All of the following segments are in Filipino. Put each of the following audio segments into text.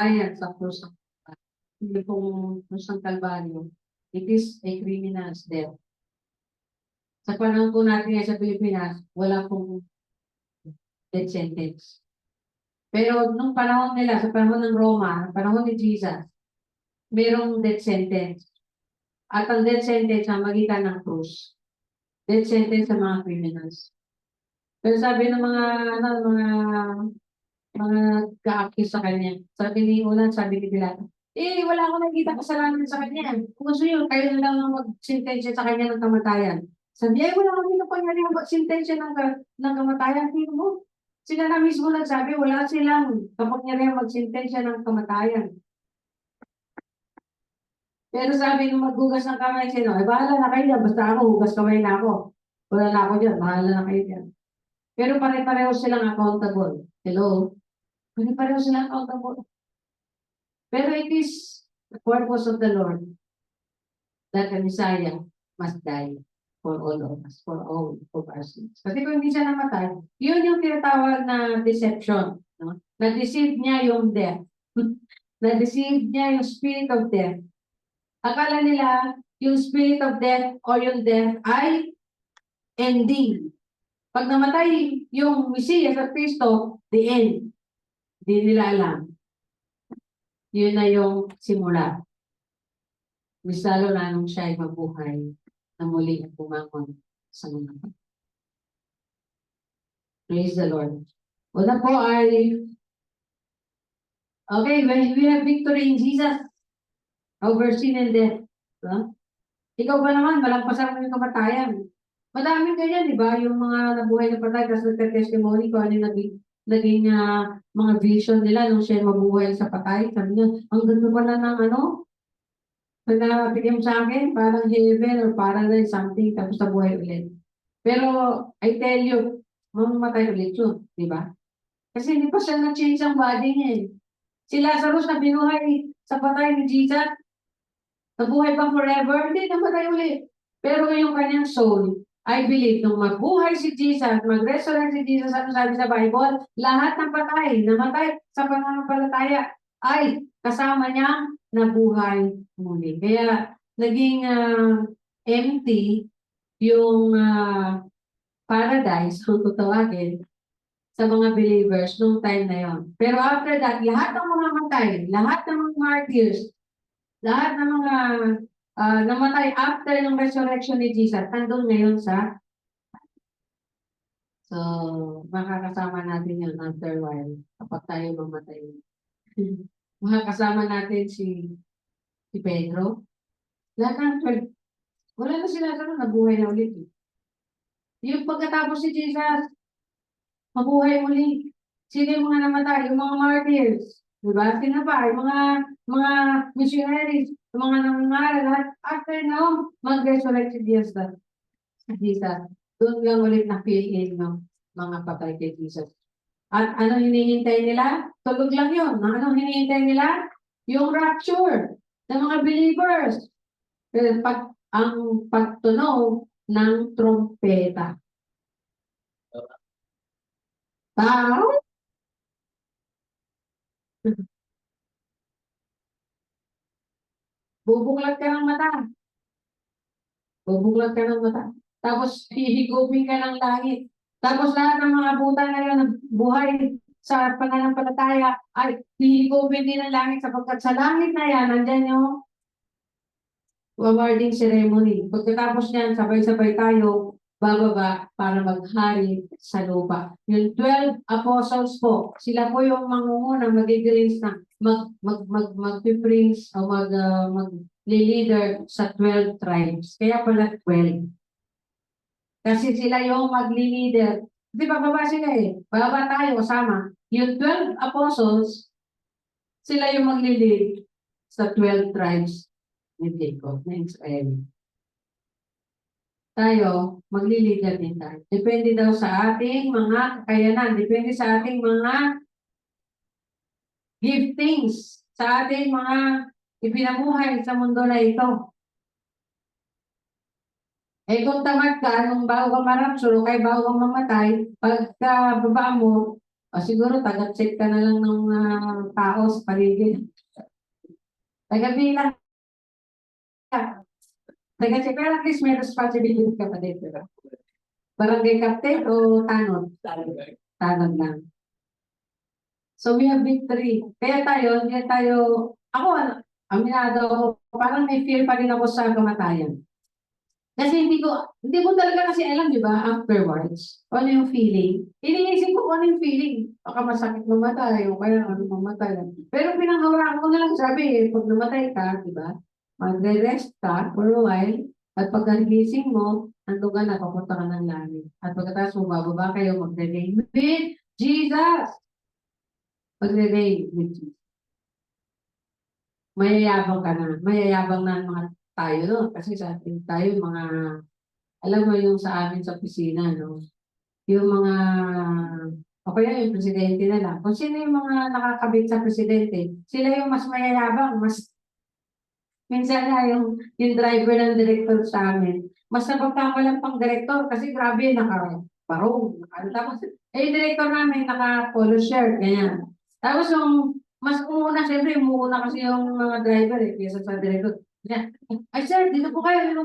Ayan, sa krus ng hindi pong krus ng Kalbaryo, it is a criminal's death. Sa panahon po natin ngayon sa Pilipinas, wala pong death sentence. Pero nung panahon nila, sa panahon ng Roma, panahon ni Jesus, mayroong death sentence. At ang death sentence ang magitan ng krus. Death sentence sa mga criminals. Pero sabi ng mga ka-accuse sa kanya, sabi ni Ulan, sabi ni Pilato, wala akong nakikita kasalanan sa kanya. Kung gusto nyo, kayo na lang ang mag-sentensya sa kanya ng kamatayan. Sabi, wala kami na pangyari mag-sentensya ng kamatayan. Hindi mo. Sila na mismo nagsabi, wala silang kapangyarihan mag-sentensya ng kamatayan. Pero sabi nung maghugas ng kamay, sino, bahala na kayo dyan, basta ako, hugas kamay na ako. Wala na ako dyan, bahala na kayo dyan. Pero pare-pareho silang accountable. Hello? Pare-pareho silang accountable. Pero it is the purpose of the Lord that the Messiah must die for all of us, for all of our sins. Kasi kung hindi siya namatay, yun yung tinatawag na deception. No? Na-deceive niya yung death. Na-deceive niya yung spirit of death. Akala nila, yung spirit of death or yung death ay ending. Pag namatay yung Mesias at Kristo, the end. Hindi nila alam. Yun na yung simula. Mas lalo na nung siya ay mabuhay na muli at bumangon sa mga. Praise the Lord. Una po ay, okay, when we have victory in Jesus over sin and death. Huh? Ikaw ba naman, malampasan mo yung kamatayan. Madaming ganyan, di ba? Yung mga nabuhay na patay, kasi nagka-testimony ko, ano yung naging mga vision nila nung siya mabuhay sa patay. Sabi niya, ang ganda pala ng pinabigyan mo sa akin, parang heaven or paradise, something, tapos nabuhay ulit. Pero, I tell you, mamamatay ulit yun, di ba? Kasi hindi pa siya na-change ang body niya eh. Si Lazarus na binuhay sa patay ni Jesus, nabuhay pa forever, hindi namatay ulit. Pero yung kanyang soul, I believe, nung mabuhay si Jesus, mag-resurrect si Jesus, ano sabi sa Bible, lahat ng patay, namatay sa pananampalataya, ay kasama niyang nabuhay muli. Kaya naging empty yung paradise, kung tutawagin, sa mga believers nung time na yon. Pero after that, lahat ng mga matay, lahat ng mga martyrs, lahat ng mga namatay after ng resurrection ni Jesus, nandun ngayon sa. So, makakasama natin yun after a while kapag tayo mamatay. Makakasama natin si Pedro. Lahat ng 12, wala na sila sa nabuhay na ulit. Yung pagkatapos si Jesus, mabuhay muli. Sino yung mga namatay? Yung mga martyrs. Diba? Sino pa? Yung mga missionaries, yung mga nangangaral, lahat. After now, mag-resurrect si Jesus. Doon lang ulit na-fill in ng mga patay kay Jesus. At ano hinihintay nila? Tulog lang yun. Ano hinihintay nila? Yung rapture ng mga believers. Ang pagtunog ng trompeta. Tao? Bubuklat ka ng mata. Bubuklat ka ng mata. Tapos hihigupin ka ng langit. Tapos lahat ng mga buta na yun, buhay sa pananampalataya, ay hihigupin din ng langit sapagkat sa langit na yan, nandyan yung awarding ceremony. Pagkatapos niyan, sabay-sabay tayo bababa para maghari sa lupa. Yung 12 apostles po, sila po yung mangunguna, mag-grace na, mag-prince o mag-leader sa 12 tribes. Kaya pala 12. Kasi sila yung mag-leader. Di ba baba sila eh? Baba tayo kasama. Yung 12 apostles, sila yung mag-lead sa 12 tribes ni Jacob, na Israel. Tayo, maglilider din tayo. Depende daw sa ating mga kakayanan. Depende sa ating mga giftings. Sa ating mga ipinamuhay sa mundo na ito. Kung tamad ka, nung bago ka marapsuro, kay bago kang mamatay, pagka baba mo, O siguro, taga-check ka na lang ng tao sa paligid. Taga-bilang ka. Taga-check, pero at least may responsibility ka pa din, diba? Barangay captain o tanod? Tanod lang. So we have victory. Kaya tayo, ako, aminado ako, parang may fear pa rin ako sa kamatayan. Kasi hindi ko talaga kasi alam, di ba, afterwards, kung ano yung feeling. Iniisip ko kung ano yung feeling. Baka masakit mamatay, o kaya ano mamatay. Pero pinanghawakan ko na lang sabi, pag namatay ka, di ba, magre-rest ka for a while, at pagkagising mo, nandun ka na, papunta ka ng langit. At pagkatapos mo, bababa kayo, magre-reign with Jesus. Magre-reign with Jesus. Mayayabang ka na. Mayayabang na ang mga tayo, no? Kasi sa atin tayo, mga alam mo yung sa amin sa opisina, no? Yung mga, o kaya yung presidente na lang. Kung sino yung mga nakakabit sa presidente, sila yung mas mayayabang, mas, minsan nga yung driver ng director sa amin, mas napagkamalang pang director kasi grabe, naka-parong, tapos, yung director namin, naka-polo shirt, ganyan. Tapos yung, mas umuna, siyempre, umuuna kasi yung mga driver, kaysa sa director. Ay, sir, dito po kayo.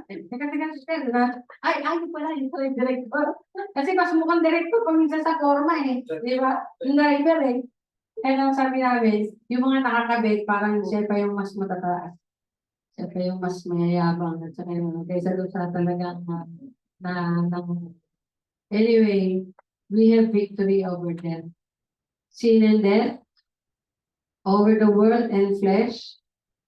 Teka, sir, ay, pala, ito yung director. Kasi mas mukhang director paminsan sa forma di ba? Yung driver Kaya nang sabi namin, yung mga nakakabit, parang siya pa yung mas matataas. Siya pa yung mas mayayabang. At saka yung kaysa doon sa talagang anyway, we have victory over death. Sin and death, over the world and flesh,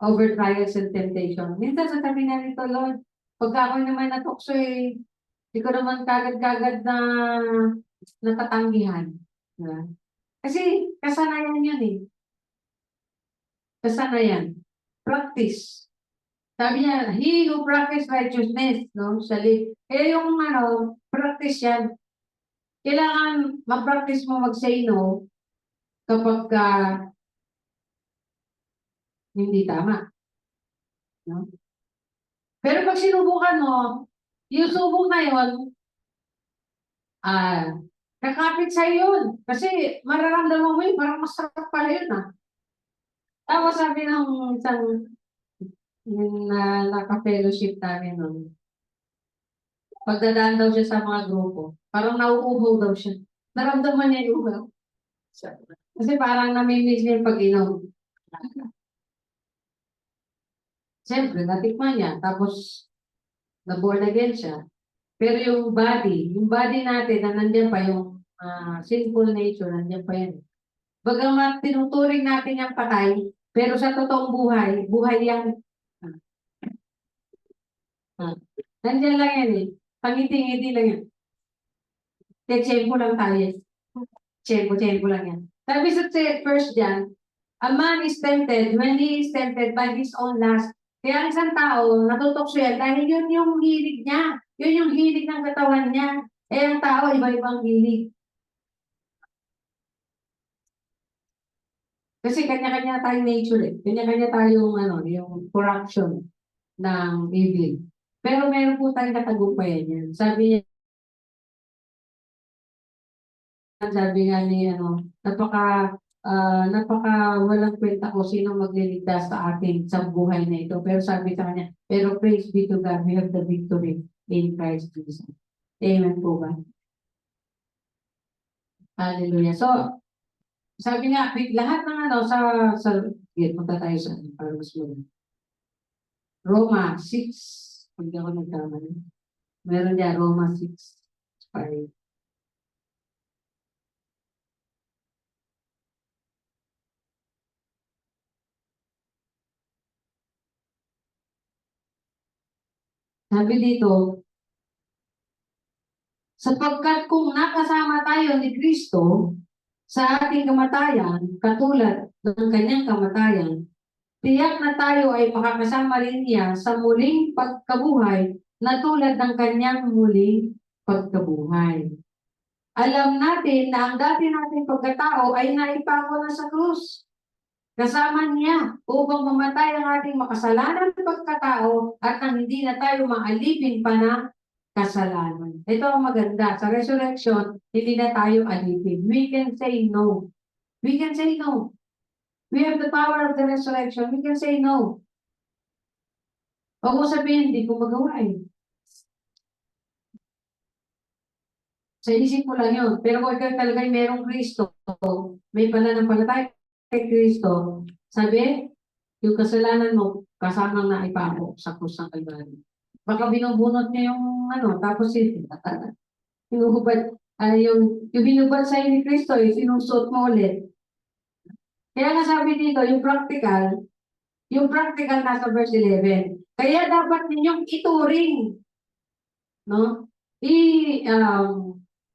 over trials and temptation. Minsan sa tabi na nito, Lord, pagka ako naman natukso di ko naman kagad-kagad na natatanggihan. Diba? Kasi kasanayan yun Kasanayan. Practice. Sabi niya, he who practice righteousness, no, shall live. Yung practice yan. Kailangan mag-practice mo mag-say no kapag hindi tama. No? Pero pag sinubukan mo, yung subok na yun, kakapit sa yun. Kasi mararamdaman mo parang masarap pala yun Tapos sabi ng isang naka-fellowship namin nun, pagdadaan daw siya sa mga grupo, parang nauuhaw daw siya. Naramdaman niya yung uhaw. Kasi parang namimiss niya yung pag-inom. Siyempre, natikman niya. Tapos, na-born again siya. Pero yung body natin, na nandiyan pa yung sinful nature, nandiyan pa yan. Bagamat tinuturing natin yung patay, pero sa totoong buhay, buhay yan. Nandiyan lang yan Pangiti-ngiti lang yan. Tiyempo lang tayo. Tiyempo lang yan. Sabi sa first John, a man is tempted when he is tempted by his own lust. Kaya ang isang tao, natutokso yan dahil yun yung hilig niya. Yun yung hilig ng katawan niya. Ang tao, iba-ibang hilig. Kasi kanya-kanya tayong nature Kanya-kanya tayong yung corruption ng evil. Pero meron po tayong katagumpayan yan. Sabi nga ni napaka walang kwenta ko sino magliligtas sa atin sa buhay na ito. Pero sabi sa kanya, pero praise be to God, we have the victory in Christ Jesus. Amen po ba? Hallelujah. So, sabi nga, lahat ng punta tayo sa para mas maganda. Roma 6. Hindi ako nagkamali. Meron niya, Roma 6:5. Sabi dito, sapagkat kung nakasama tayo ni Kristo sa ating kamatayan, katulad ng kanyang kamatayan, tiyak na tayo ay makakasama rin niya sa muling pagkabuhay na tulad ng kanyang muling pagkabuhay. Alam natin na ang dati nating pagkatao ay naipako na sa krus. Kasama niya upang mamatay ang ating makasalanan pagkatao at ang hindi na tayo maalipin pa na kasalanan. Ito ang maganda. Sa resurrection, hindi na tayo alipin. We can say no. We can say no. We have the power of the resurrection. We can say no. Huwag mo sabihin, hindi ko magawa eh. Sa isip mo lang yun. Pero kung ikaw talaga merong Kristo, may pananampalataya kay Kristo, sabi, yung kasalanan mo, kasama na ipako sa krus ng Kalbaryo. Baka binubunot niya yung tapos hinuhubad, yung hinubad sa ni Kristo, sinusot mo ulit. Kaya nga sabi dito, yung practical nasa verse 11. Kaya dapat ninyong ituring, no?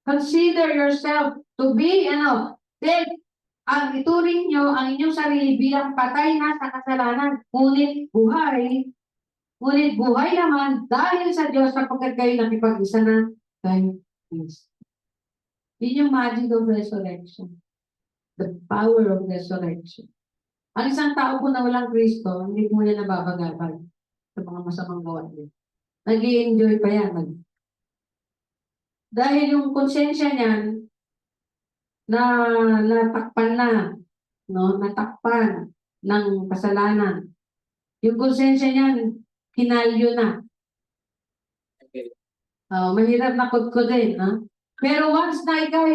Consider yourself to be, then, ang ituring nyo, ang inyong sarili bilang patay na sa kasalanan, ngunit buhay naman dahil sa Diyos sapagkat kayo nakipag-isa na kay Kristo. Yun yung magic of resurrection. The power of resurrection. Ang isang tao po na walang Kristo, hindi mo yan nababagabag sa mga masamang gawa niya. Nag-i-enjoy pa yan. Dahil yung konsensya niyan, natakpan na, natakpan ng kasalanan. Yung konsensya niyan, kinalyo na. Mahirap na kudkudin. Pero once na ikaw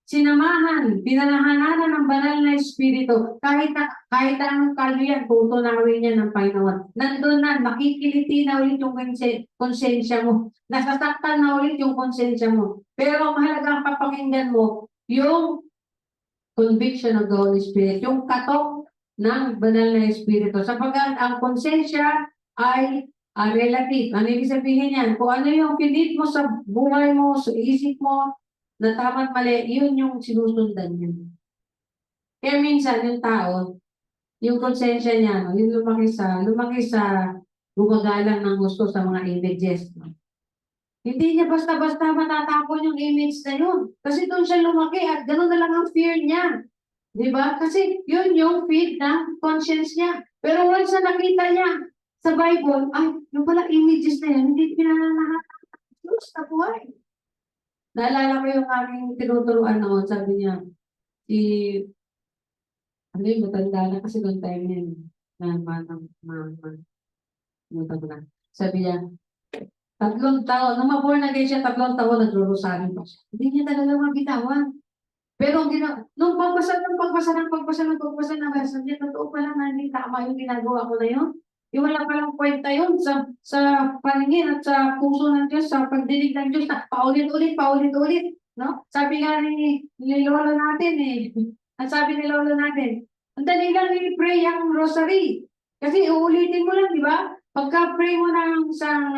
sinamahan, pinanahanan ng banal na Espiritu, kahit anong kalyo yan, tutunawin niya ng Panginoon. Nandun na, makikiliti na ulit yung konsensya mo. Nasasaktan na ulit yung konsensya mo. Pero mahalagang papakinggan mo yung conviction of the Holy Spirit, yung katok ng banal na Espiritu. Sapagkat ang konsensya ay relative. Ano ibig sabihin yan? Kung ano yung pinit mo sa buhay mo, sa isip mo, na tama't mali, yun yung sinusundan niya. Kaya minsan, yung tao, yung konsensya niya, yung lumaki sa gumagalang ng gusto sa mga images. Hindi niya basta-basta matatapon yung image na yun. Kasi doon siya lumaki at gano'n na lang ang fear niya. Di ba? Kasi yun yung feed ng conscience niya. Pero once na nakita niya sa Bible, ay, yung pala images na yan, hindi pinananahat ng Diyos na buhay. Naalala ko yung aking tinuturuan noon, sabi niya, matanda na kasi noong time niya, sabi niya, 3 taon, nung maborn na siya, 3 taon, nagro-rosaryo pa siya. Hindi niya talaga mabitawan. Pero nung pagbasa ng verse niya, totoo pala na hindi tama yung ginagawa ko na yun. Yung wala palang kwenta yun sa paningin at sa puso ng Diyos, sa pagdinig ng Diyos na paulit-ulit, no? Sabi nga ni Lola natin ang sabi ni Lola natin, ang dali lang i-pray ang rosary. Kasi uulitin mo lang, di ba? Pagka-pray mo ng isang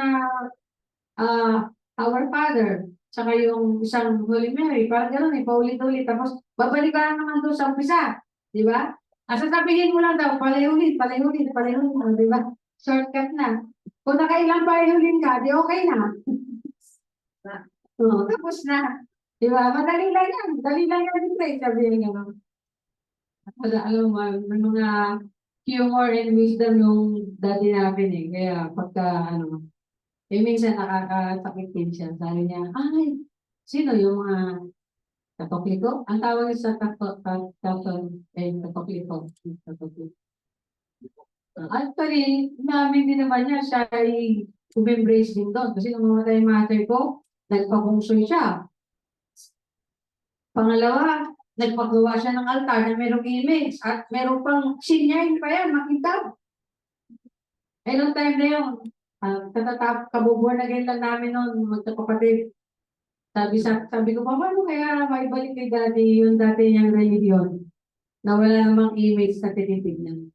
Our Father, saka yung isang Holy Mary, parang gano'n paulit-ulit. Tapos, babalik ka naman doon sa umpisa. Di ba? Sasabihin mo lang daw, palay-ulit, di ba? Shortcut na. Kung nakailang palay-ulit ka, di okay na. Tapos na. Di ba? Madali lang yan. Dali lang yan i-pray, sabihin nga. Alam mo, may mga humor and wisdom yung daddy namin Kaya pagka, minsan nakakasakit din siya. Sabi niya, ay, sino yung mga Katoliko? Ang tawag sa Katoliko. Actually, namin din naman niya, siya ay umembrace din doon. Kasi nung mamatay yung mother ko, nagpabungsoy siya. Pangalawa, nagpagawa siya ng altar na merong image at merong pang sinyain pa yan, makita. Nung time na yun, kabubuan na ganyan lang namin noon, magkakapatid. Sabi ko, paano kaya maibalik kay dati yung dati niyang religion na wala namang image na tinitignan.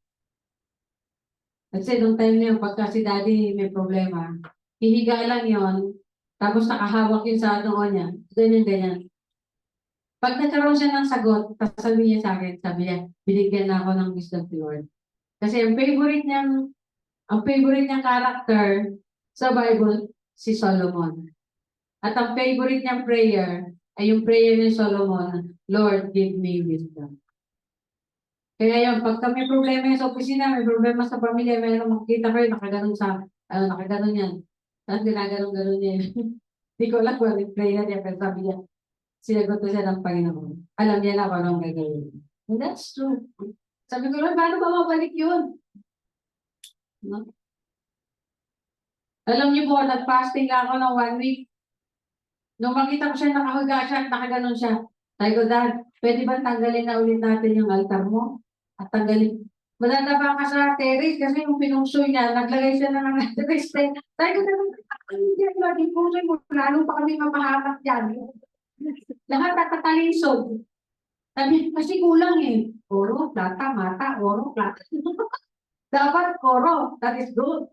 Kasi nung time na yun, pagka si daddy may problema, hihiga lang yun, tapos nakahawak yun sa noo niya, ganyan. Pag nagkaroon siya ng sagot, sabi niya sa akin, binigyan na ako ng wisdom of the Lord. Kasi ang favorite niyang character sa Bible, si Solomon. At ang favorite niyang prayer ay yung prayer ni Solomon, Lord, give me wisdom. Kaya yun, pagka may problema sa opisina, may problema sa pamilya, mayroong makikita kayo, nakaganon yan. Tapos ginaganon-ganon niya yun. Hindi ko alam kung ano prayer niya, pero sabi niya, sinagot ko siya ng Panginoon. Alam niya na kung anong gagawin. And that's true. Sabi ko lang, paano ba mabalik yun? No? Alam niyo po, nag-fasting lang ako ng 1 week. Nung makita ko siya, nakahiga siya at nakaganon siya. Sabi ko, Dad, pwede ba tanggalin na ulit natin yung altar mo? At tanggalin. Madadaba ka sa terrace kasi yung pinungsoy niya, naglagay siya na ng terrace. Sabi ko, hindi, laging pusoy mo. Lalo pa kami mapahamak dyan. Lahat natatalisod. Sabi, kasi kulang eh. Oro, plata, mata, oro, plata. Dapat oro. That is good.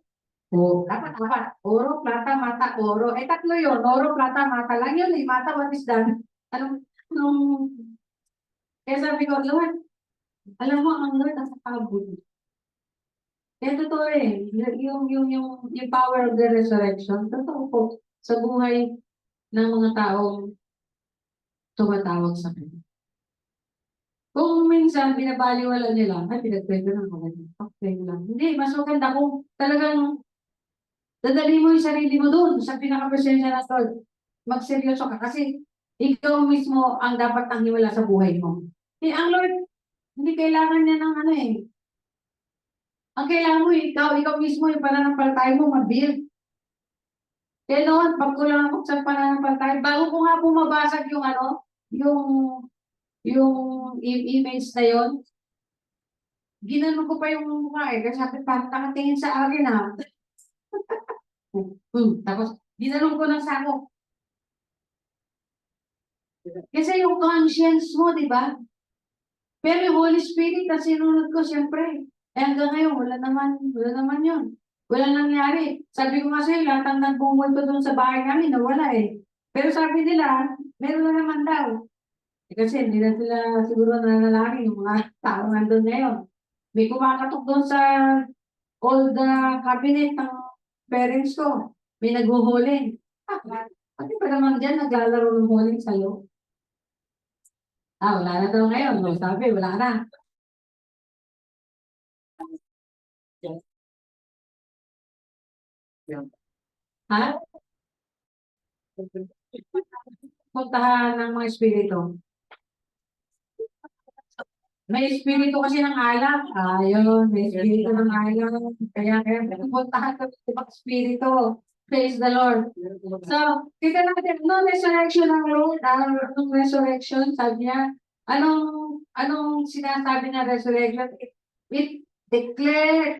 Oh, dapat. Oro, plata, mata, oro. Eh, tatlo yun. Oro, plata, mata lang yun eh. Mata, what is that? Anong, kaya sabi ko, Lord, alam mo, ang Lord nasa tabod. Kaya totoo eh. Yung power of the resurrection, totoo po. Sa buhay ng mga taong tumatawag sa kanya. Kung minsan, binabaliwala nila, ay, pinagpwede ng mga okay lang. Hindi, mas maganda kung talagang dadali mo yung sarili mo doon sa pinaka-presensya ng Lord. Magseryoso ka kasi ikaw mismo ang dapat ang hiwala sa buhay mo. Eh, ang Lord, hindi kailangan niya ng ano eh. Ang kailangan mo, ikaw mismo yung pananampalataya mo, mag-build. Kaya noon, pag kulang ako sa pananampalataya, bago ko nga bumabasag yung ano, yung, yung image na yon, ginano ko pa yung mukha eh. Kasi sabi, parang nakatingin sa akin ha. Tapos, ginanong ko ng sako. Kasi yung conscience mo, di ba? Pero yung Holy Spirit na sinunod ko, siyempre. Eh hanggang ngayon, wala naman yun. Wala nangyari. Sabi ko nga sa'yo, lahat ang nagbungol ko doon sa bahay namin, nawala eh. Pero sabi nila, meron na naman daw. Eh, kasi hindi na sila siguro nanalangin yung mga tao nandun ngayon. May kumakatok doon sa old cabinet ng parents ko. May naghuhuling. Ah, pati pa naman dyan, naglalaro ng huling sa loob. Ah, wala na daw ngayon. No, sabi, wala na. Ha? Puntahan ng mga espiritu. May espiritu kasi ng alak. Ayun, may espiritu ng alak. Kaya puntahan ko ng ibang espiritu. Praise the Lord. So, kita natin, no resurrection ng Lord, anong resurrection, sabi niya, anong sinasabi na resurrection? It declared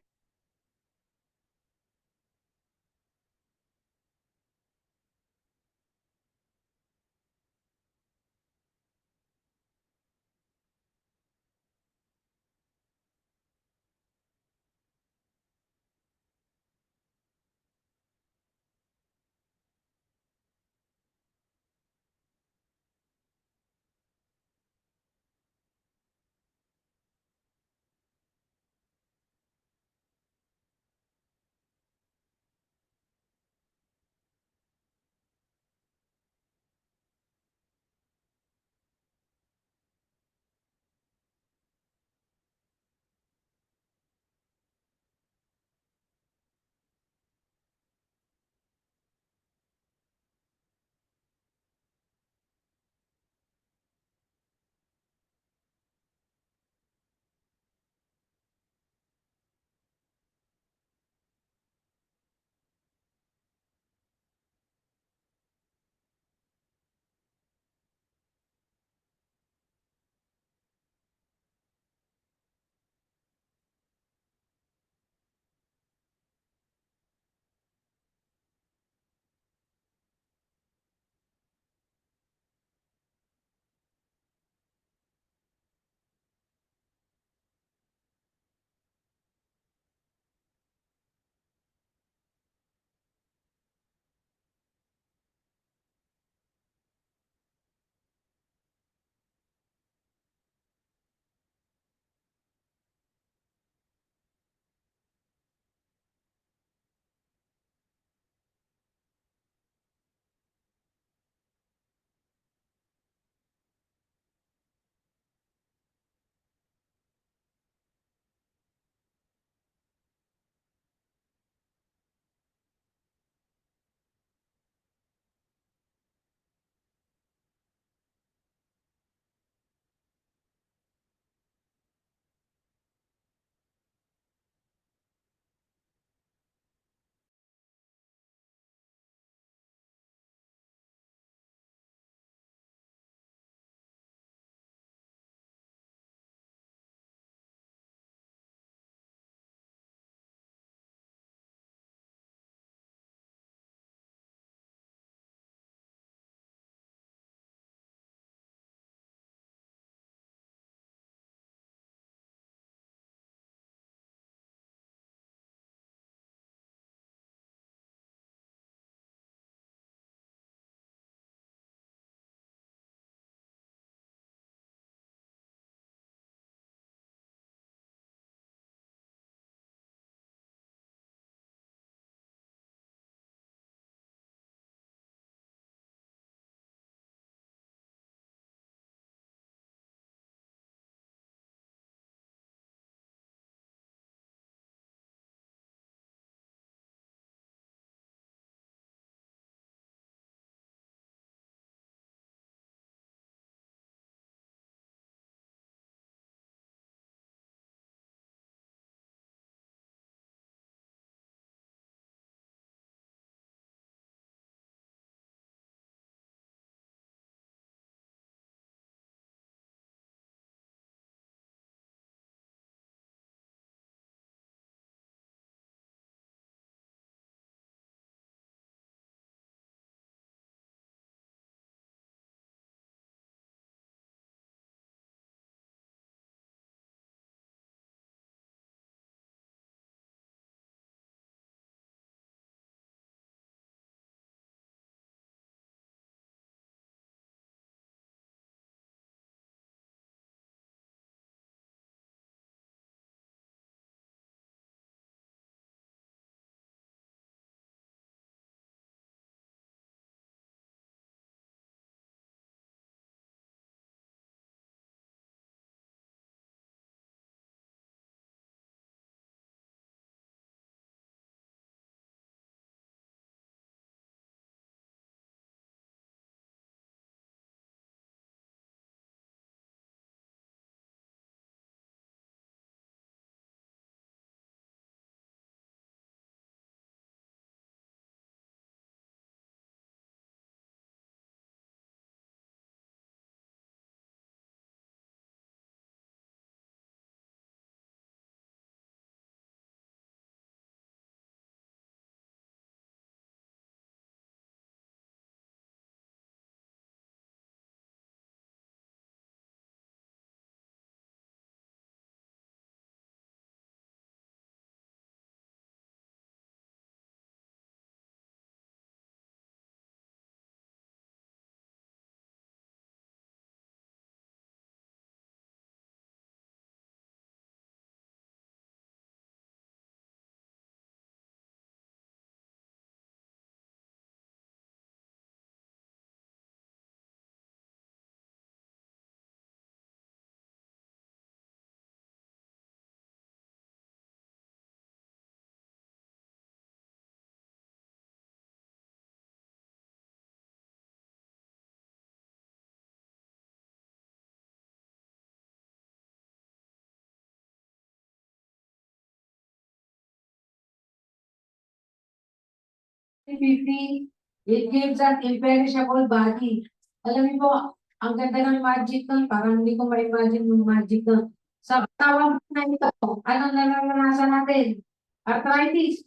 50, it gives an imperishable body. Alam niyo po, ang ganda ng magic nun, parang hindi ko ma-imagine yung magic nun. Sa tawag na ito, anong nararanasan natin? Arthritis,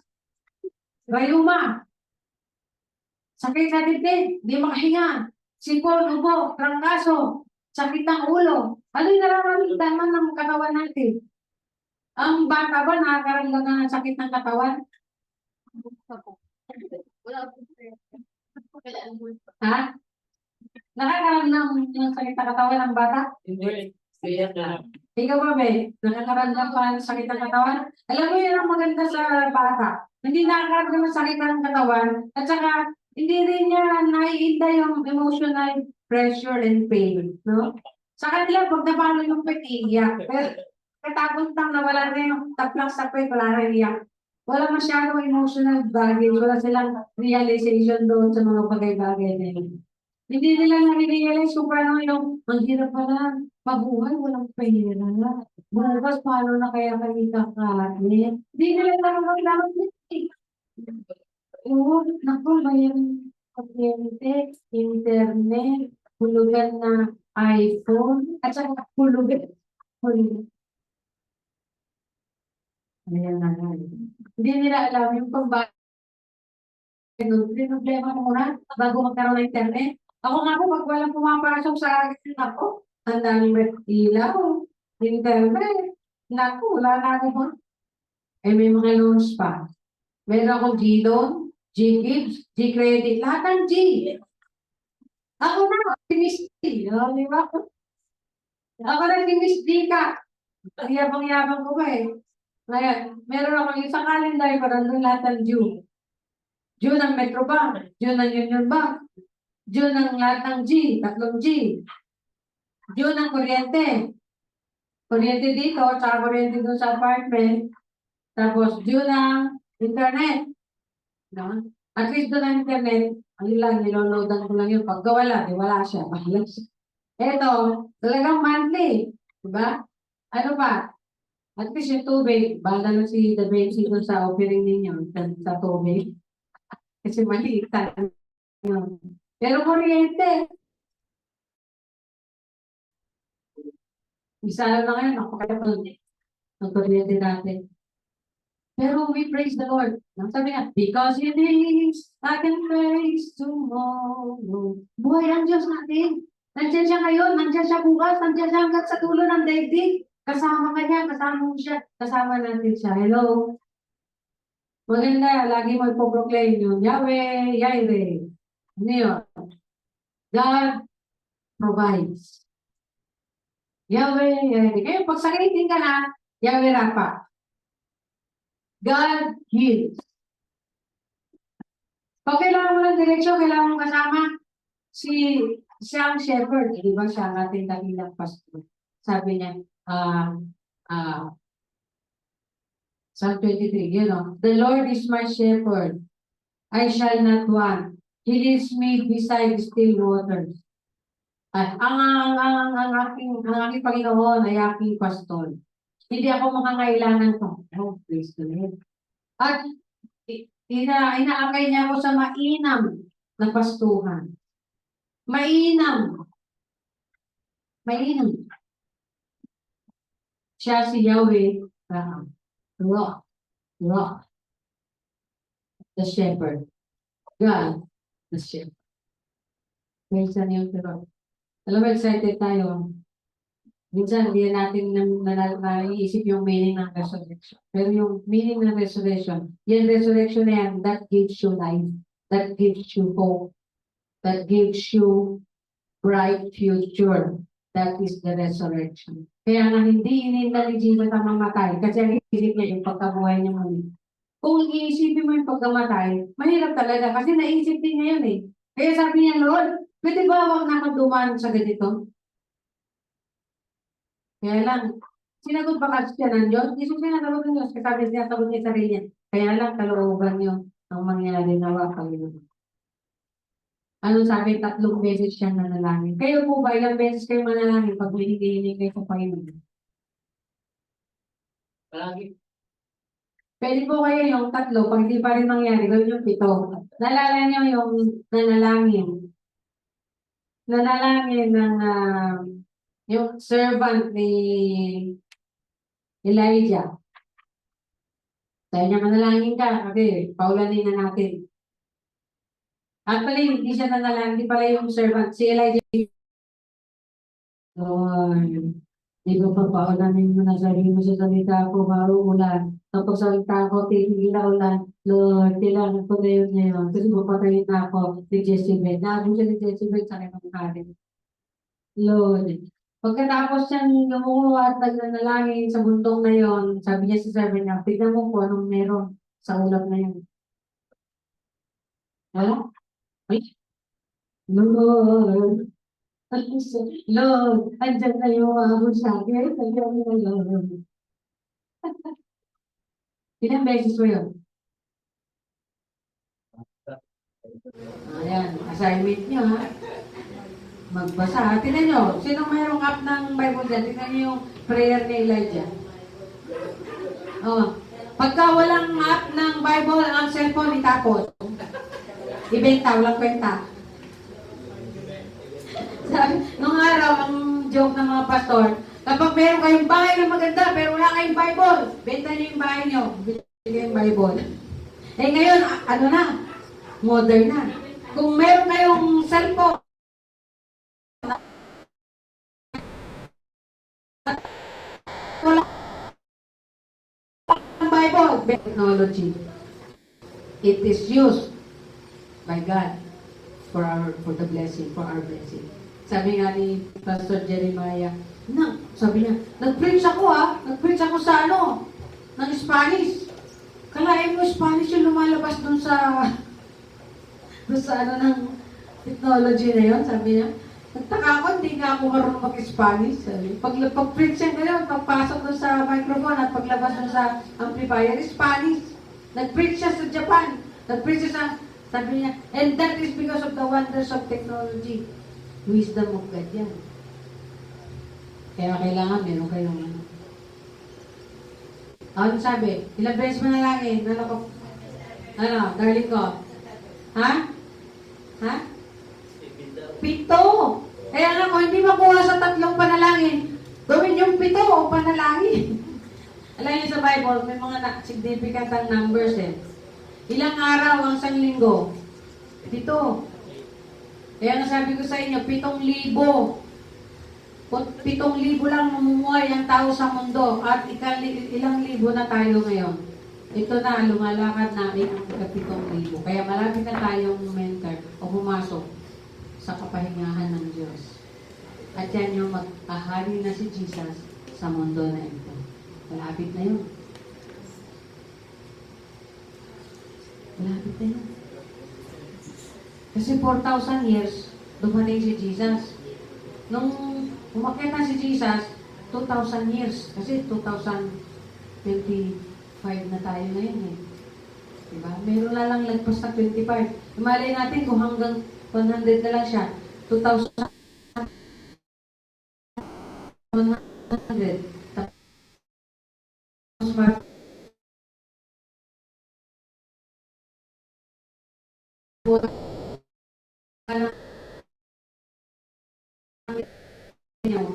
rayuma, sakit sa dibdib, di makahinga, sipon, ubo, trangkaso, sakit ng ulo. Ano yung nararamdaman ng katawan natin? Ang bata ba nakakaramdam na ng sakit ng katawan? Ha? Nakakaramdam ng sakit ng katawan ng bata? Hindi. Kaya na. Ikaw ba, Be? Nakakaramdam ka ng sakit ng katawan? Alam mo yun ang maganda sa bata. Hindi nakakaramdam ng sakit ng katawan at saka hindi rin niya naiinda yung emotional pressure and pain. No? Sa kanila, pag napalo yung pet, iiyak. Pero katapos lang na wala na yung taplang sa pet, wala na iiyak. Wala masyadong emotional baggage, wala silang realization doon sa mga bagay-bagay na yun. Hindi nila nare-realize kung paano yung ang hirap pala, mabuhay, walang pera. Bukas, paano na kaya kami kakain? Hindi nila nararamdaman yun eh. Oo, naku, mayroong kuryente, internet, hulugan na iPhone, at saka hulugan. Ayan na nga. Hindi nila alam yung pagbabayad. Problema muna bago magkaroon ng internet. Ako nga po, pag walang pumapasok sa akin, ako, ang daming ilaw, internet. Naku, wala na ako ba? Eh, may mga loans pa. Meron akong G-loan, G-Gibbs, G-Credit, lahat ng G. Ako na, si Miss D. Oh, di ba? Ako na si Miss D ka. Yabang-yabang ko ba eh. Ngayon, meron akong isang calendar para doon lahat ng due. Due ng Metrobank, due ng Union Bank, due ng lahat ng G, tatlong G. Due ng kuryente. Kuryente dito, tsaka kuryente doon sa apartment. Tapos due ng internet. No? At least doon ng internet, ano lang, niloloadan ko lang yun. Pag wala, di wala siya. Ito, talagang monthly. Diba? Ano pa? At least yung tubig, bala na si The Benzi doon sa offering ninyo, sa tubig. Kasi maliit yun. Pero kuryente, isa lang na ngayon, napakalapan ng kuryente natin. Pero we praise the Lord. Sabi nga, because He lives, I can praise tomorrow. Buhay ang Diyos natin. Nandiyan siya ngayon, nandiyan siya bukas, nandiyan siya hanggang sa dulo ng daigdig. Kasama ka niya, kasama mo siya, kasama natin siya. Hello? Maganda, lagi mo ipoproclaim yun. Yahweh, Yahweh. Ano yun? God provides. Yahweh, Yahweh. Kaya pag sakitin ka na, Yahweh Rafa. God heals. Pag kailangan mo ng direksyon, kailangan mo kasama siyang shepherd. Di ba siya ang ating dakilang pastor? Sabi niya, Psalm 23, you know, the Lord is my shepherd. I shall not want. He leads me beside still waters. At ang aking Panginoon ay aking pastor. Hindi ako makakailangan ko. Oh, praise the Lord. At inaakay niya ako sa mainam na pastuhan. Mainam. Mainam. Siya si Yahweh. Rock. The shepherd. God, the shepherd. Praise the name of the Lord. Alam mo, excited tayo. Minsan, hindi natin naiisip yung meaning ng resurrection. Pero yung meaning ng resurrection, yung resurrection na yan, that gives you life. That gives you hope. That gives you bright future. That is the resurrection. Kaya nga hindi ininda ni Jesus ang mamatay kasi ang isip niya yung pagkabuhay niya muli. Kung iisipin mo yung pagkamatay, mahirap talaga kasi naisip din niya yun eh. Kaya sabi niya, Lord, pwede ba huwag na akong dumaan sa ganito? Kaya lang, sinagot ba kasi siya ng Diyos? Hindi siya sinagot ng Diyos kasi sabi niya, sagot niya sarili niya. Kaya lang, kalooban niyo ang mangyari nawa Panginoon. Ano sabi, 3 beses siya nanalangin. Kayo po ba, ilang beses kayo manalangin pag hinihingi kayo sa Panginoon? Palagi. Pwede po kayo yung 3, pag di pa rin mangyari, gawin yung 7. Nalala niyo yung nanalangin. Nanalangin ng yung servant ni Elijah. Sabi niya, manalangin ka, kasi paulanin na natin. Actually, hindi siya nanalangin, hindi pala yung servant. Si Elijah, Lord, di ba papaulanin mo na sarili mo sa salita ko, mauulan. Kapag salita ko, tigil na ulan. Lord, kailangan ko na yun ngayon. Kasi mapatayin na ako ni Jezebel. Nagong siya ni Jezebel sa kanyang hari. Lord, pagkatapos siyang lumuha at nagnanalangin sa bundong na yon, sabi niya sa servant niya, tignan mo kung anong meron sa ulap na yun. Wala? Ay, Lord, Lord, andyan na yung ahon sa akin. Andyan na, Lord. Ilang beses mo yun? Ayan, assignment niyo ha. Magbasa. Tingnan nyo, sino mayroong app ng Bible dyan? Tingnan nyo yung prayer ni Elijah. Oh. Pagka walang app ng Bible, ang cellphone itapon. Ibenta, walang kwenta. Sabi, nung araw, ang joke ng mga pastor, kapag meron kayong bahay na maganda, pero wala kayong Bible, benta nyo yung bahay nyo. Benta yung Bible. Eh ngayon, ano na? Modern na. Kung meron kayong cellphone, wala kang Bible, technology. It is used by God for the blessing, for our blessing. Sabi nga ni Pastor Jeremiah, sabi niya, nag-preach ako nag-preach ako sa ng Spanish. Kalahin mo Spanish yung lumalabas dun sa ng technology na yon, sabi niya. Nagtaka ako, hindi nga ako marunong mag-Spanish. Pag-preach siya ngayon, pagpasok dun sa microphone at paglabas dun sa amplifier, Spanish. Nag-preach siya sa Japan. Nag-preach siya sa, sabi niya, and that is because of the wonders of technology. Wisdom of God yan. Kaya kailangan meron kayong ano sabi? Ilang beses mo nalangin? Darling ko? Ha? Ha? 7. Kaya nga kung hindi makuha sa 3 panalangin, gawin yung 7 o panalangin. Alam niyo sa Bible, may mga significant ang numbers eh. Ilang araw ang isang linggo? 7. Kaya nga sabi ko sa inyo, 7,000. 7,000 lang mamumuhay ang tao sa mundo at ilang libo na tayo ngayon. Ito na, lumalakad na ang 7,000. Kaya malapit na tayong mentor o pumasok sa kapahingahan ng Diyos. At yan yung mag-ahari na si Jesus sa mundo na ito. Malapit na yun. Malapit na yun. Kasi 4,000 years, dumating si Jesus. Nung umakyat na si Jesus, 2,000 years. Kasi 2025 na tayo ngayon eh. Diba? Meron na lang lagpas na 25. Imalay natin kung hanggang 100 na lang siya. 2,100. Tapos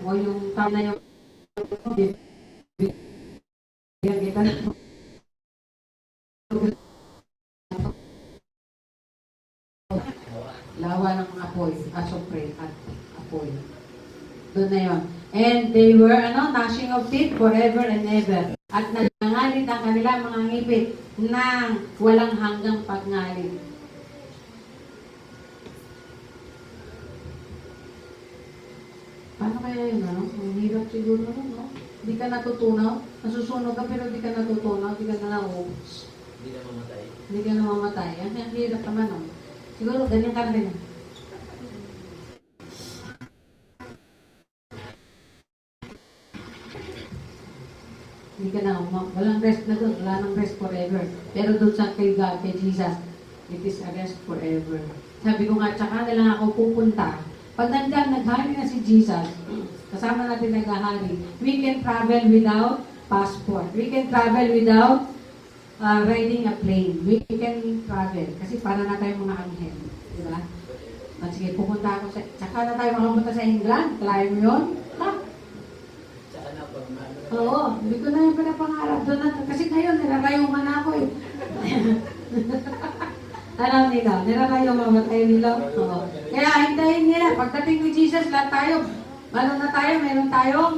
o yung tao na yung bigyan kita lawa ng apoy, asopre at apoy. Doon na yun. And they were, gnashing of teeth forever and ever. At nangangalit ang kanilang mga ngipin ng walang hanggang pagngalit. Paano kaya yun, Ang hirap siguro, no? Hindi ka natutunaw. Nasusunog ka, pero hindi ka natutunaw. Hindi ka na nauubos. Hindi na mamatay. Hindi ka na mamatay. Ang hirap naman, no? Siguro, ganyan ka rin. Hindi ka na, walang rest na doon. Wala nang rest forever. Pero doon sa kay God, kay Jesus, it is a rest forever. Sabi ko nga, tsaka na lang ako pupunta. Pag naghari na si Jesus, kasama natin naghahari, we can travel without passport. We can travel without riding a plane. We can travel. Kasi para na tayo mga anghel. Di ba? At sige, pupunta ako sa... Tsaka na tayo makapunta sa England. Kalahin mo yun? Ha? Saan na pag Oo. Hindi ko na yung pinapangarap doon na. Kasi ngayon, nirarayuman na ako eh. Alam nila, nirarayo mamatay nila. Oo. Kaya hintayin nila. Pagdating ni Jesus, lahat tayo. Ano na tayo? Meron tayong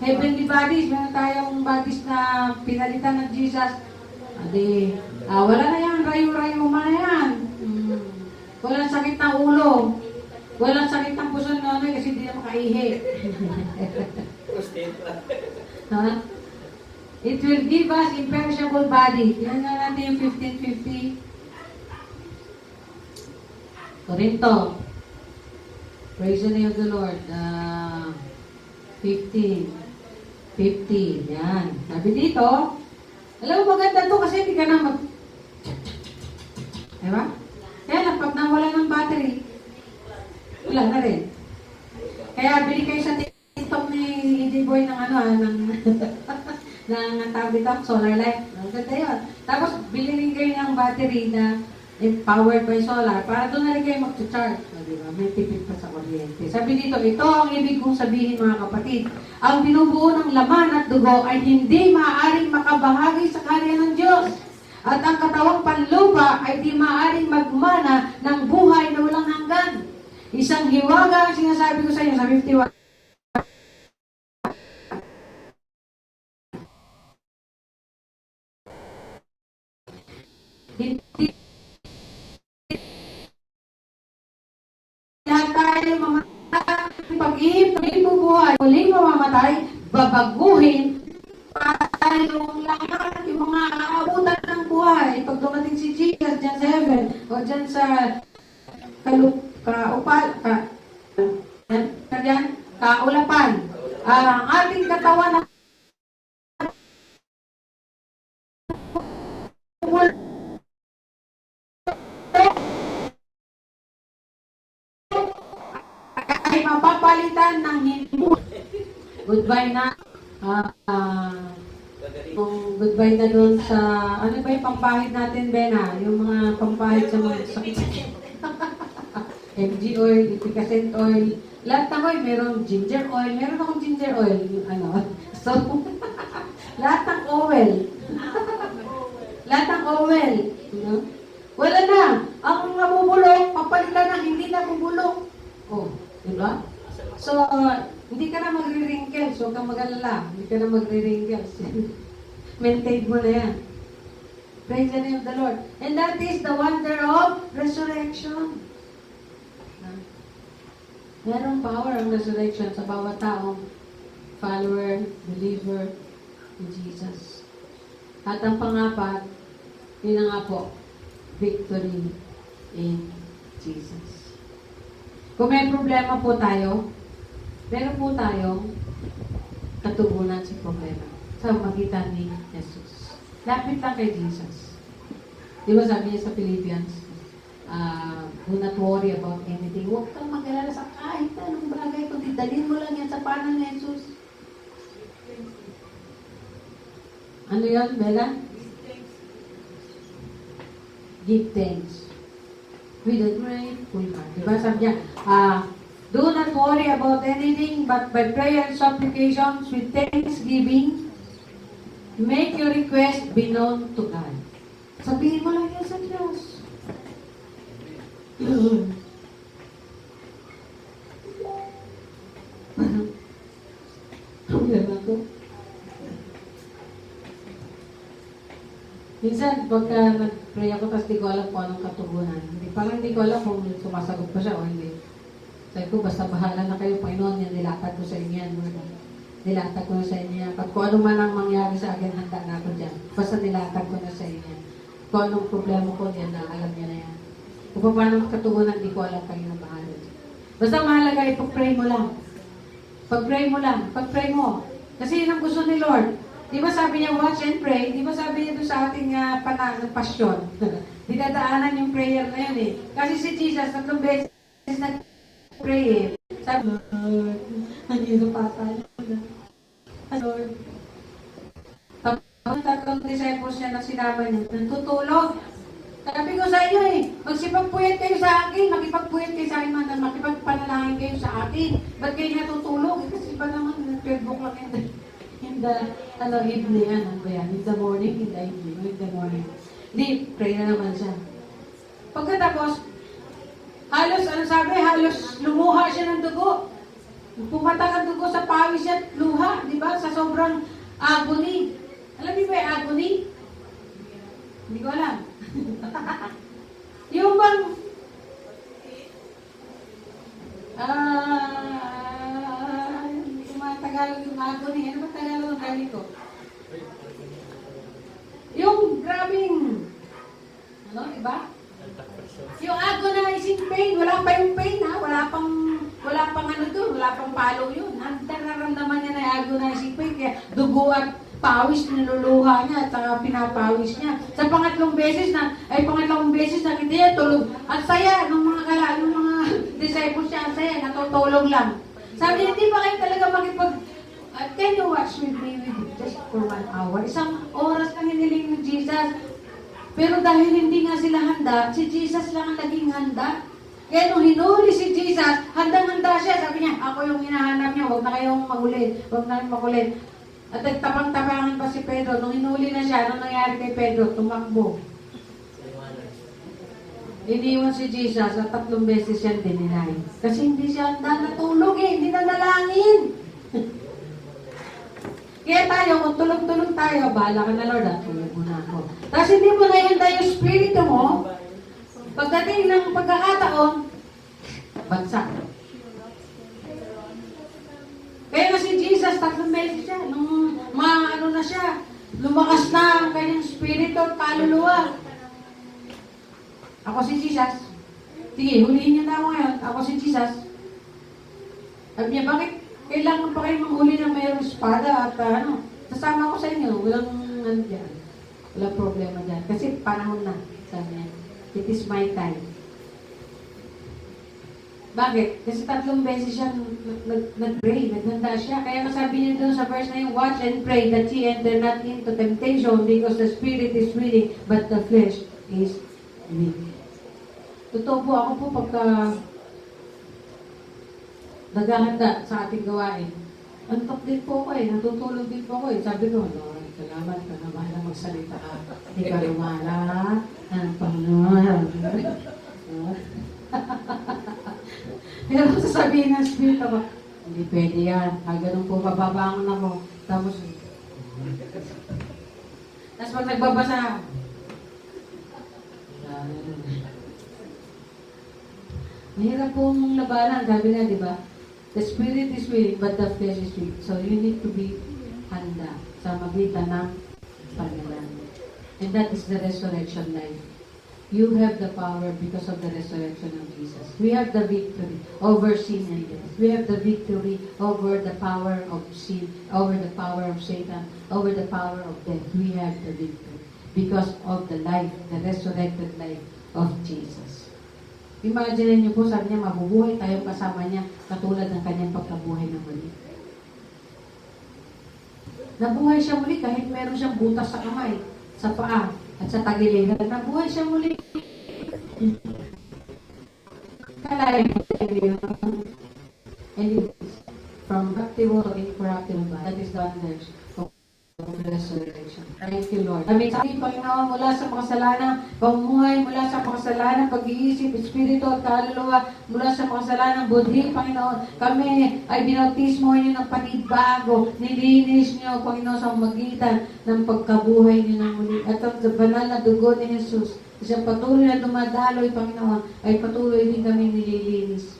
heavenly bodies. Meron tayong bodies na pinalitan ng Jesus. Adi, wala na yan. Rayo-rayo na yan. Walang sakit ng ulo. Walang sakit ng puso ng ano kasi hindi na makaihi. Ha? It will give us imperishable body. Tingnan nga natin yung 1550. Corinto. Praise the name of the Lord. 15. 50. Yan. Sabi dito, alam mo maganda to kasi hindi ka na mag... Diba? Kaya lang, pag nawala ng battery, wala na rin. Kaya bili kayo sa TikTok ni EJ Boy ng ano, ng tawag dito, solar light. Ang ganda yun. Tapos, bili rin kayo ng battery na powered by solar para doon na rin kayo mag-charge. Diba? May tipid pa sa kuryente. Sabi dito, ito ang ibig kong sabihin mga kapatid. Ang binubuo ng laman at dugo ay hindi maaaring makabahagi sa karya ng Diyos. At ang katawang panlupa ay di maaaring magmana ng buhay na walang hanggan. Isang hiwaga ang sinasabi ko sa inyo sa 51. Hindi lahat tayo mamamatay. Pag-ibig buhay, muling mamamatay, babaguhin tayong lahat, yung mga aabutan ng buhay. Pag dumating si Jesus dyan sa heaven, o dyan sa kaulapan, ang ating katawan na ay mapapalitan ng hindi. Goodbye na. Goodbye na doon sa, ano ba yung pampahid natin, Bena? Yung mga pampahid sa mga sakit-sakit. MG oil, efficacent oil, lahat ng oil, merong ginger oil, meron akong ginger oil, yung ano. So, lahat ng oil. Lahat ng oil. You know? Wala na. Ang nabubulong, papalitan na, hindi na bubulong. Oh, di ba? So, hindi ka na magre-wrinkles. Huwag kang mag-alala. Hindi ka na magre-wrinkles. Maintain mo na yan. Praise the name of the Lord. And that is the wonder of resurrection. Merong power ang resurrection sa bawat taong follower, believer in Jesus. At ang pangapat, yun na nga po, victory in Jesus. Kung may problema po tayo, meron po tayong katugunan sa problema sa magitan ni Jesus. Lapit lang kay Jesus. Di ba sabi niya sa Philippians, do not worry about anything. Huwag kang mag-alala sa kahit anong bagay, kundi dalhin mo lang yan sa panan ni Jesus. Ano yun, Bella? Give thanks. With a grateful heart. Diba sabi niya, do not worry about anything, but by prayer and supplications with thanksgiving, make your request be known to God. Sabihin mo lang yan sa Diyos. Problema ko. Minsan, pagka nag-pray ako, tapos di ko alam kung anong katugunan. Parang di ko alam kung sumasagot pa siya o hindi. Sabi ko, basta bahala na kayo, Panginoon, yan, nilatag ko sa inyo yan. Nilatag ko na sa inyo yan. At kung ano man ang mangyari sa akin, handa na ako dyan. Basta nilatag ko na sa inyo yan. Kung anong problema ko, yan na, alam niya na yan. Kung paano katugunan, di ko alam kayo na bahala. Basta mahalaga, ipag-pray mo lang. Pag-pray mo lang. Pag-pray mo. Kasi yun ang gusto ni Lord. Di ba sabi niya, watch and pray? Di ba sabi niya doon sa ating pasyon? Dinadaanan yung prayer na yun eh. Kasi si Jesus, 3 beses nag-pray eh. Sabi, Lord, ang hirap ata. Lord. Ang tatlong disciples niya na sinama niya, natutulog. Sabi ko sa inyo magsipagpuyat kayo sa akin, makipagpuyat kayo sa akin, makipagpanalangin kayo sa akin. Ba't kayo natutulog? Kasi ba naman, 12 o'clock in the evening, ano ba yan? In the morning, in the evening, in the morning. Hindi, pray na naman siya. Pagkatapos, halos lumuha siya ng dugo. Pumatak ang dugo sa pawis at luha, di ba? Sa sobrang agony. Alam niyo ba yung agony? Hindi ko alam. Yung bang hindi ko matagalog yung agony. Ano ba Tagalog ang galing ko? Yung grabing diba? Yung agonizing pain, wala pa yung pain ha, wala pang ano doon, wala pang palo yun. Ang nararamdaman niya na agonizing pain, kaya dugo at pawis niluluha niya at saka pinapawis niya. Sa pangatlong beses na kita niya tulog. Ang saya ng mga disciples niya, ang saya, natutulog lang. Sabi niya, hindi ba kayo talaga can you watch with me just for 1 hour? Isang oras lang hiniling ni Jesus. Pero dahil hindi nga sila handa, si Jesus lang ang naging handa. Kaya nung hinuli si Jesus, handang-handa siya. Sabi niya, ako yung hinahanap niya, huwag na kayong magulit, huwag na kayong makulit. At nagtapang-tapangan pa si Pedro. Nung hinuli na siya, anong nangyari kay Pedro? Tumakbo. Iniwan si Jesus at 3 beses siyang dininay. Kasi hindi siya handa, natulog hindi nanalangin. Kaya tayo, kung tulog-tulog tayo, bahala ka na Lord, tulog mo na ako. Tapos hindi mo na ihanda yung spirito mo, pagdating ng pagkakataon, bagsak. Kaya nga si Jesus, 3 beses siya, nung na siya, lumakas na ang kanyang spirito at kaluluwa. Ako si Jesus. Sige, huliin niyo na ako ngayon. Ako si Jesus. Sabi niya, bakit kailangan pa kayo manghuli na mayroong espada at sasama ko sa inyo. Walang dyan. Walang problema dyan. Kasi panahon na. Sabi niya, it is my time. Bakit? Kasi 3 beses siya nag-pray, naghanda siya. Kaya sabi niya doon sa verse na yung, watch and pray that ye enter not into temptation because the spirit is willing, but the flesh is weak. Totoo po, ako po pagka naghahanda sa ating gawain, antok din po ako natutulog din po ako Sabi ko, Lord, salamat ka naman na magsalita ka. Hindi ka lumala ng Panginoon. Pero sasabihin ng Spirit ako, hindi pwede yan. Ganun po, mababangon ako. Tapos pag nagbabasa, mahirap pong labanan. Sabi nga, di ba? The spirit is willing, but the flesh is weak. So you need to be handa sa magitan ng panalangin. And that is the resurrection life. You have the power because of the resurrection of Jesus. We have the victory over sin and death. We have the victory over the power of sin, over the power of Satan, over the power of death. We have the victory because of the life, the resurrected life of Jesus. Imagine niyo po, sabi niya, mabubuhay tayo kasama niya katulad ng kanyang pagkabuhay na muli. Nabuhay siya muli kahit meron siyang butas sa kamay, sa paa, at sa tagiliran. Nabuhay siya muli. Kalahin mo and from corruptible to incorruptible. That is the wonders of resurrection. Thank you, Lord. Amin sa ating Panginoon mula sa makasalanan, pamumuhay mula sa makasalanan, pag-iisip, espiritu at kaluluwa mula sa makasalanan, budhi, Panginoon. Kami ay binautismo niyo ng panigbago, nilinis niyo, Panginoon, sa magitan ng pagkabuhay niyo ng muli. At ang banal na dugo ni Jesus, isang patuloy na dumadaloy, Panginoon, ay patuloy din kami nililinis.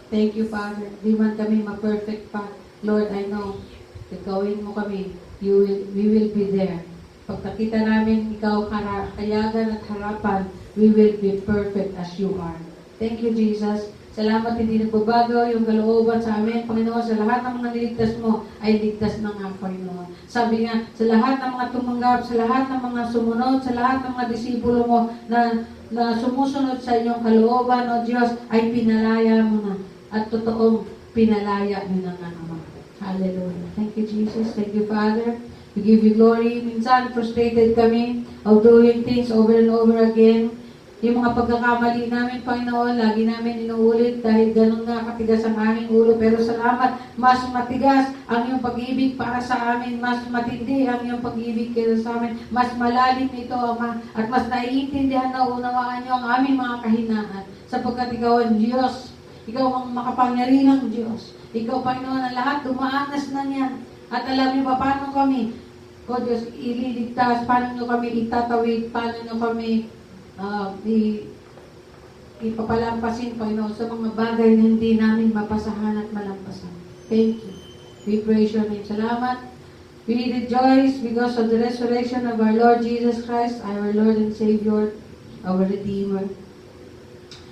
Thank you, Father. Di man kami ma-perfect pa. Lord, I know, gagawin mo kami. We will be there. Pagkakita namin ikaw kayagan at harapan, we will be perfect as you are. Thank you, Jesus. Salamat, hindi nagbabago yung kalooban sa amin, Panginoon. Sa lahat ng mga niligtas mo, ay ligtas ng ang Panginoon. Sabi nga, sa lahat ng mga tumanggap, sa lahat ng mga sumunod, sa lahat ng mga disipulo mo na sumusunod sa inyong kalooban, O Diyos, ay pinalaya mo na. At totoong pinalaya mo na ng Ama. Hallelujah. Thank you, Jesus. Thank you, Father. We give you glory. Minsan, frustrated kami of doing things over and over again. Yung mga pagkakamali namin, Panginoon, lagi namin inuulit dahil ganun nga katigas ang aming ulo. Pero salamat, mas matigas ang iyong pag-ibig para sa amin. Mas matindi ang iyong pag-ibig kaysa sa amin. Mas malalim ito, Ama. At mas naiintindihan na unawaan niyo ang aming mga kahinaan. Sapagkat ikaw ang Diyos. Ikaw ang makapangyarihang Diyos. Ikaw, Panginoon, ang lahat, dumaanas na niyan. At alam niyo ba paano kami, O Diyos, ililigtas, paano niyo kami itatawid, paano niyo kami ipapalampasin, Panginoon, sa mga bagay na hindi namin mapasahan at malampasan. Thank you. We praise your name. Salamat. We rejoice because of the resurrection of our Lord Jesus Christ, our Lord and Savior, our Redeemer.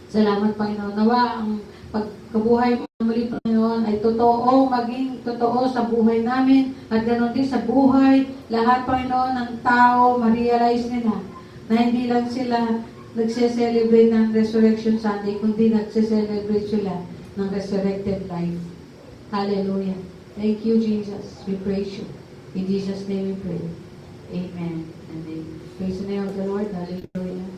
Salamat, Panginoon. Nawa ang pagkabuhay mo muli, Panginoon, ay totoo, maging totoo sa buhay namin at ganoon din sa buhay lahat, Panginoon, ng tao, ma-realize nila na hindi lang sila nagse-celebrate ng Resurrection Sunday, kundi nagse-celebrate sila ng resurrected life. Hallelujah. Thank you, Jesus. We praise you. In Jesus' name we pray. Amen and amen. Praise the name of the Lord. Hallelujah.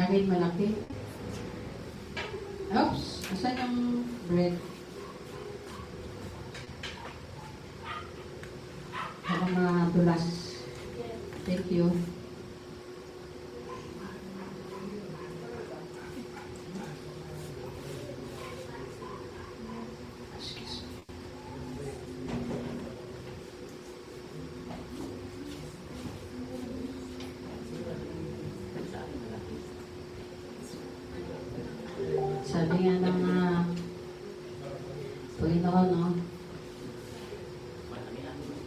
Amin malaki. Oops, asan yung bread? Baka madulas. Thank you. Excuse me. Sabi nga ng Panginoon, no?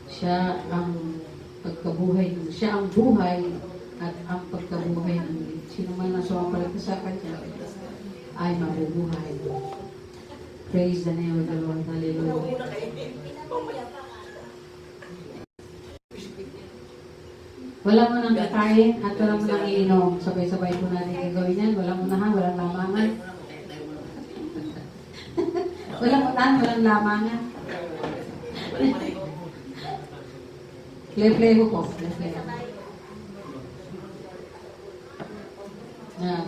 Siya ang pagkabuhay, siya ang buhay at ang pagkabuhay ng mulit. Sino man ang sumapalit sa kanya ay mabubuhay. Praise the name of the Lord. Hallelujah. Wala mo nang kakain at wala mo nang iinom. Sabay-sabay po natin gagawin yan. Walang unahan, walang lamangan. Walang unahan, walang lamangan. Play ko po. Play. Yan.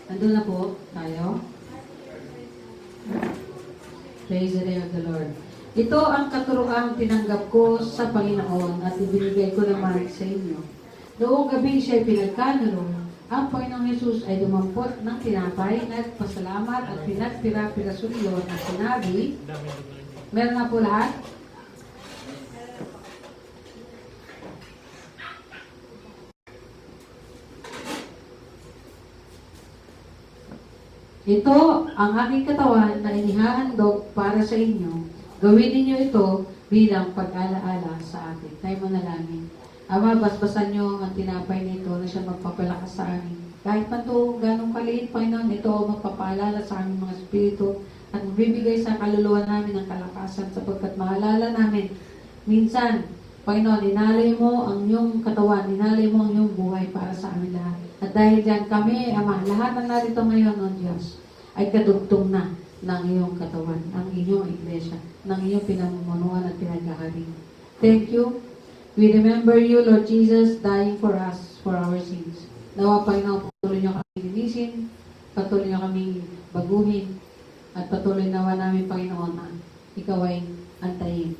Nandun na po tayo. Praise the name of the Lord. Ito ang katuroang tinanggap ko sa Panginoon at ibinigay ko naman sa inyo. Noong gabi siya pinagkanulo, ang Panginoong Hesus ay dumampot ng tinapay, nagpasalamat at pinagpira-pirasulyo na sinabi, meron na po lahat? Ito ang aking katawan na inihahandog para sa inyo. Gawin ninyo ito bilang pag-alaala sa akin. Tayo manalangin. Ama, basbasan nyo ang tinapay nito na siya magpapalakas sa amin. Kahit pa ito ganong kaliit, Panginoon, ito ang magpapaalala sa aming mga espiritu at magbibigay sa kaluluwa namin ng kalakasan sapagkat maalala namin. Minsan, Panginoon, inalay mo ang iyong katawan, inalay mo ang iyong buhay para sa amin lahat. At dahil dyan kami, Ama, lahat ng narito ngayon, O Diyos, ay kadugtong na ng iyong katawan, ng iyong iglesia, ng iyong pinamumunuan at pinagkakari. Thank you. We remember you, Lord Jesus, dying for us, for our sins. Nawa, Panginoon, patuloy niyo kami linisin, patuloy niyo kami baguhin, at patuloy nawa namin, Panginoon, na ikaw ay antayin.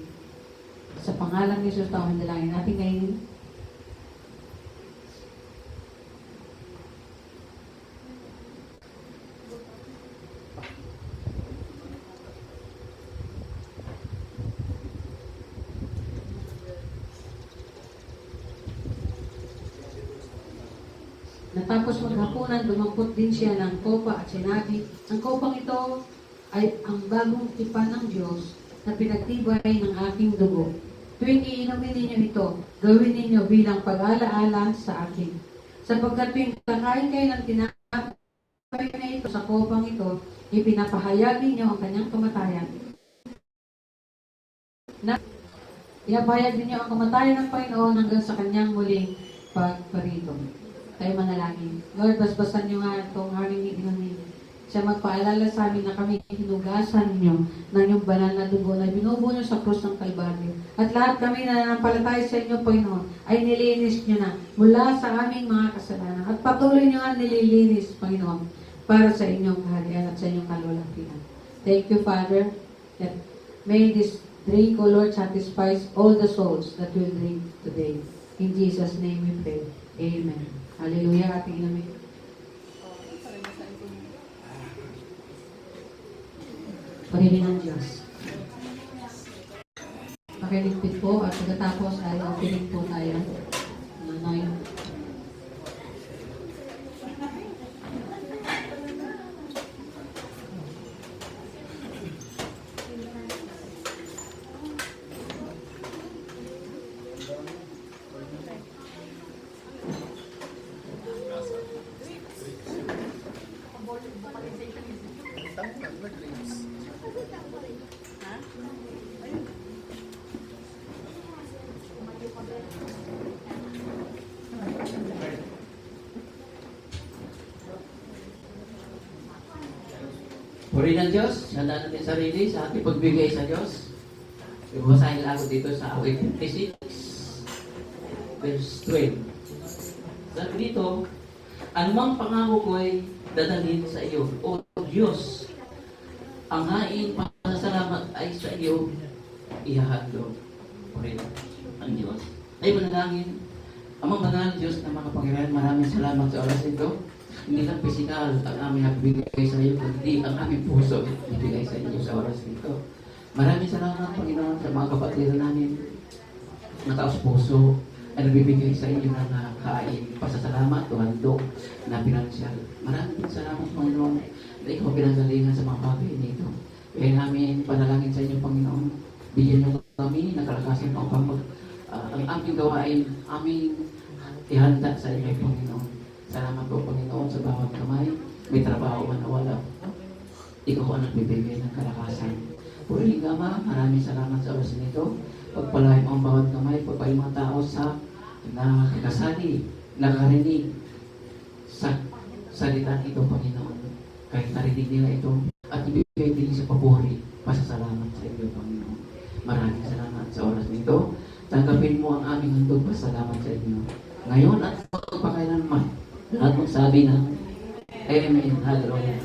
Sa pangalan ni Jesus, tawag dalangin natin ngayon. Natapos maghapunan, dumampot din siya ng kopa at sinabi, ang kopang ito ay ang bagong tipan ng Diyos na pinagtibay ng aking dugo. Tuwing iinumin ninyo ito, gawin ninyo bilang pag-alaala sa akin. Sapagkat tuwing kakain kayo ng tinapay na ito sa kopang ito, ipinapahayag ninyo ang kanyang kamatayan. Na Iabayag ninyo ang kamatayan ng Panginoon hanggang sa kanyang muling pagparito. Tayo manalangin. Lord, basbasan niyo nga itong aming inunin. Siya magpaalala sa amin na kami hinugasan niyo ng iyong banal na dugo na binubuo niyo sa krus ng Kalbaryo. At lahat kami na nanampalataya sa inyo, Panginoon, ay nilinis niyo na mula sa aming mga kasalanan. At patuloy niyo nga nililinis, Panginoon, para sa inyong kaharian at sa inyong kalwalhatian. Thank you, Father, that may this drink, O Lord, satisfies all the souls that will drink today. In Jesus' name we pray. Amen. Hallelujah. Ating inamin. Pagiging ng Diyos. Pakiligpit po at pagkatapos ay opening po tayo ng 9. Purihin ng Diyos, sandaan natin sarili sa ating pagbigay sa Diyos. Ibabasahin lang ako dito sa awit 56, verse 12. Sabi dito, anumang pangako ko ay dadalhin sa iyo, O Diyos, ang hain pasasalamat ay sa iyo ihahandog. Purihin ang Diyos. Ay manalangin, amang banal Diyos na mga Panginoon, maraming salamat sa oras nito. Hindi lang pisikal ang aming nagbigay sa iyo, kundi ang aming puso ibigay sa inyo sa oras nito. Maraming salamat, Panginoon, sa mga kapatid namin na taos puso ay nagbibigay sa inyo ng kain, pasasalamat o handog na pinansyal. Maraming salamat, Panginoon, na ikaw pinanggalingan sa mga bagay nito. Kaya namin panalangin sa inyo, Panginoon, bigyan niyo kami ng kalakasan upang ang aming gawain, aming ihanda sa inyo, Panginoon. Salamat po, Panginoon, sa bawat kamay. May trabaho man o wala. Ikaw ang nagbibigay ng kalakasan. Purihin ka, Ma, maraming salamat sa oras nito. Pagpalain mo ang bawat kamay, pagpalain mga tao sa nakakasali, nakarinig sa salita ito, Panginoon. Kahit narinig nila ito at ibigay din sa papuri, pasasalamat sa iyo, Panginoon. Maraming salamat sa oras nito. Tanggapin mo ang aming handog, pasasalamat sa inyo. Ngayon at pagpakailanman, at magsabi ng Amen. Hallelujah.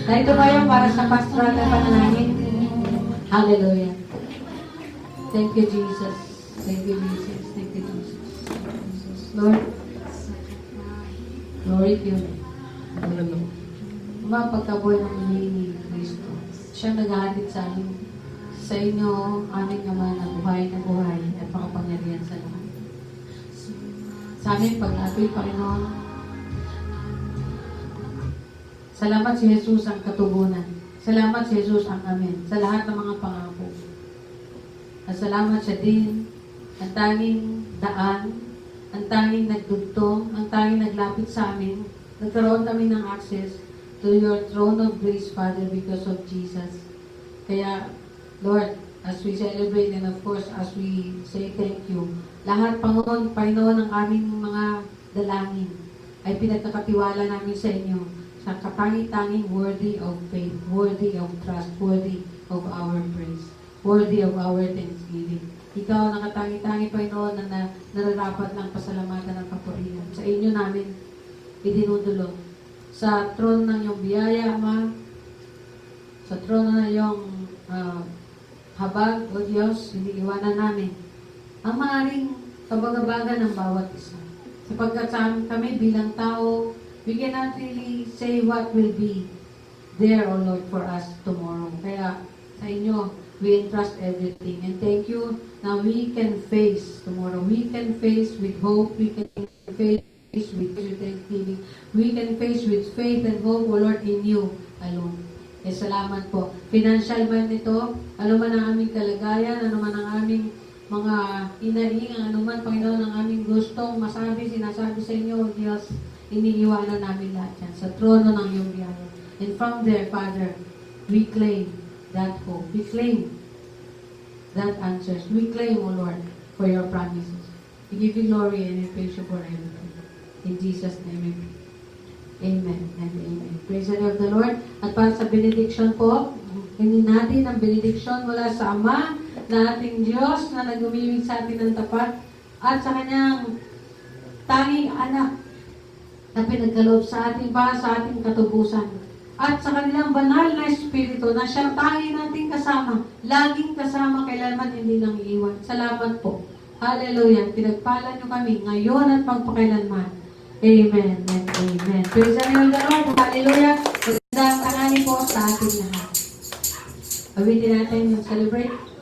Na ito ba yung para sa pastoral na panalangin? Hallelujah. Thank you, Jesus. Thank you, Jesus. Thank you, Jesus. Lord, glory to you. Mga pagkabuhay ng muli ni Kristo. Siya naghahatid sa amin. Sa inyo, aming Ama na buhay at makapangyarihan sa lahat. Sa amin, pag-apoy, Panginoon, salamat si Jesus ang katugunan. Salamat si Jesus ang amin sa lahat ng mga pangako. At salamat siya din ang tanging daan, ang tanging nagdugtong, ang tanging naglapit sa amin. Nagkaroon kami ng access to your throne of grace, Father, because of Jesus. Kaya, Lord, as we celebrate and of course, as we say thank you, lahat, Panginoon, ng aming mga dalangin ay pinagkakatiwala namin sa inyo sa katangi-tanging worthy of faith, worthy of trust, worthy of our praise, worthy of our thanksgiving. Ikaw ang nakatangi-tangi, Panginoon, na nararapat ng pasalamatan ng kapurihan. Sa inyo namin idinudulog. Sa throne ng iyong biyaya, Ama, sa throne ng iyong habag, O Diyos, hindi iwanan namin ang maaaring kabagabagan ng bawat isa. Sapagkat kami bilang tao, we cannot really say what will be there, O Lord, for us tomorrow. Kaya sa inyo, we entrust everything. And thank you na we can face tomorrow. We can face with hope. We can face with thanksgiving. We can face with faith and hope, O Lord, in you alone. Eh, salamat po. Financial man ito, ano man ang aming kalagayan, ano man ang aming mga inaing, ano man, Panginoon, ang aming gustong masabi, sinasabi sa inyo, O Diyos, iniiwanan namin lahat yan sa trono ng iyong biyaya. And from there, Father, we claim that hope. We claim that answers. We claim, O Lord, for your promises. We give you glory and we praise you for everything. In Jesus' name, we pray. Amen and amen. Praise the name of the Lord. At para sa benediction po, hindi natin ang benediction mula sa Ama na ating Diyos na nag-umibig sa atin ng tapat at sa Kanyang tanging anak na pinagkaloob sa ating para sa ating katubusan at sa kanilang banal na Espiritu na siyang tanging nating kasama, laging kasama, kailanman hindi nang iiwan. Salamat po. Hallelujah. Pinagpala niyo kami ngayon at magpakailanman. Amen and amen. Praise the name of the Lord. Hallelujah. Magandang tanghali po sa ating lahat. Awitin natin yung celebrate.